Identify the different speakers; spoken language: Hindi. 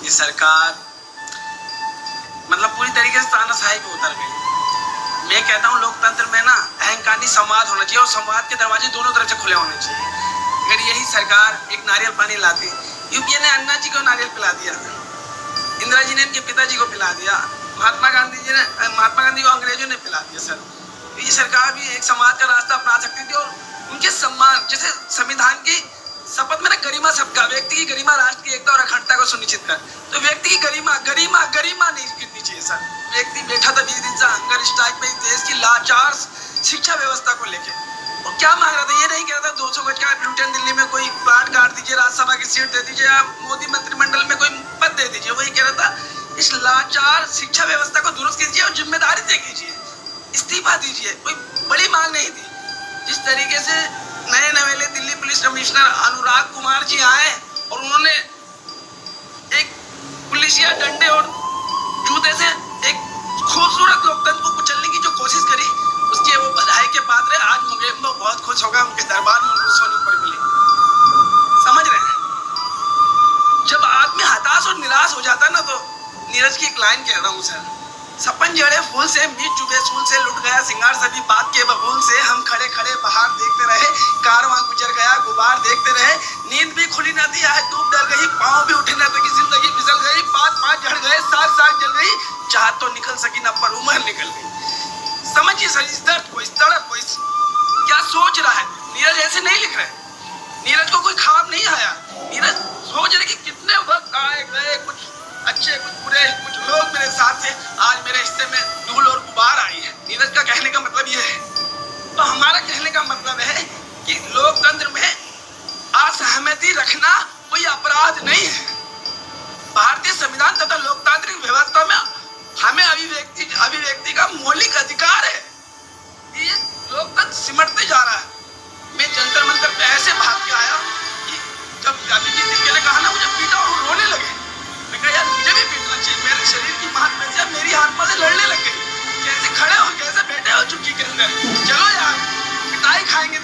Speaker 1: ये सरकार मतलब पूरी तरीके से तानाशाही पे उतर गई। मैं कहता हूँ लोकतंत्र में ना अहंकारी संवाद होना चाहिए और संवाद के दरवाजे दोनों तरफ से खुले होने चाहिए। अगर यही सरकार एक नारियल पानी लाती, यूपीए ने अन्ना जी को नारियल पिला दिया, इंदिरा जी ने इनके पिताजी को पिला दिया, महात्मा गांधी को अंग्रेजों ने पिला दिया। सर ये सरकार भी एक समाज का रास्ता अपना सकती थी और उनके सम्मान जैसे संविधान की शपथ में ना गरिमा सबका, व्यक्ति की गरिमा, राष्ट्र की एकता और अखंडता को सुनिश्चित कर, तो व्यक्ति की गरिमा गरिमा गरिमा नहीं गिरनी चाहिए। सर व्यक्ति बैठा था 20 दिन से हंगर स्ट्राइक में देश की लाचार शिक्षा व्यवस्था को लेकर, और क्या मांग रहा था, ये नहीं कह रहा था 200 गज का लुटेन दिल्ली में कोई प्लाट काट दीजिए, राज्यसभा की सीट दे दीजिए, या मोदी मंत्रिमंडल में कोई पद दे दीजिए। वही कह रहा था इस लाचार शिक्षा व्यवस्था को दुरुस्त कीजिए और जिम्मेदारी तय कीजिए, इस्तीफा दीजिए। कोई बड़ी मांग नहीं थी। जिस तरीके से नए नवेले दिल्ली पुलिस कमिश्नर अनुराग कुमार जी आए और उन्होंने एक पुलिसिया डंडे और जूते से एक खूबसूरत लोकतंत्र को कुचलने की जो कोशिश करी, उसके वो बधाई के पात्र है। आज मुझे बहुत खुश होगा, उनके दरबार में उनको सोनीपत मिली। समझ रहे हैं, जब आदमी हताश और निराश हो जाता है ना, तो नीरज की एक लाइन कह रहा हूँ सर, सपन जड़े फूल से बीच चुके सूल से, लुट गया सिंगार सभी बात के बबूल से, हम खड़े खड़े बाहर देखते रहे, कारवां गुजर गया गुबार देखते रहे, नींद भी खुली न थी आज धूप डर गई, पाँव भी उठे न थी जिंदगी फिसल गई, पाँच झड़ गए, साग जल गई, चाहत तो निकल सकी न पर उम्र निकल गई। समझिए सर इस दर्द को, इस तड़प को, इस क्या सोच रहा है। नीरज ऐसे नहीं लिख रहे, नीरज को कोई ख्वाब नहीं आया, नीरज सोच रहे कि कितने वक्त आए गए, कुछ अच्छे कुछ बुरे, कुछ लोग मेरे साथ थे, आज मेरे हिस्से में धूल और गुबार आई है। नीरज का कहने का मतलब ये है। तो हमारा कहने का मतलब है कि लोकतंत्र में असहमति रखना कोई अपराध नहीं है। भारतीय संविधान तथा लोकतांत्रिक व्यवस्था में हमें अभिव्यक्ति का मौलिक अधिकार है। ये लोकतंत्र सिमटते जा रहा है। मैं जंतर मंतर पे ऐसे भाग के आया कि जब गांधी जी ने कहा ना, मुझे पीटा और वो रोने लगे। मैं कहा यार मुझे भी पीटना चाहिए, मेरे शरीर की मांसपेशियां मेरी हाथ से लड़ने लग गई। कैसे खड़े हो, कैसे बैठे हो चुप्पी के अंदर, चलो यार पिटाई खाएंगे।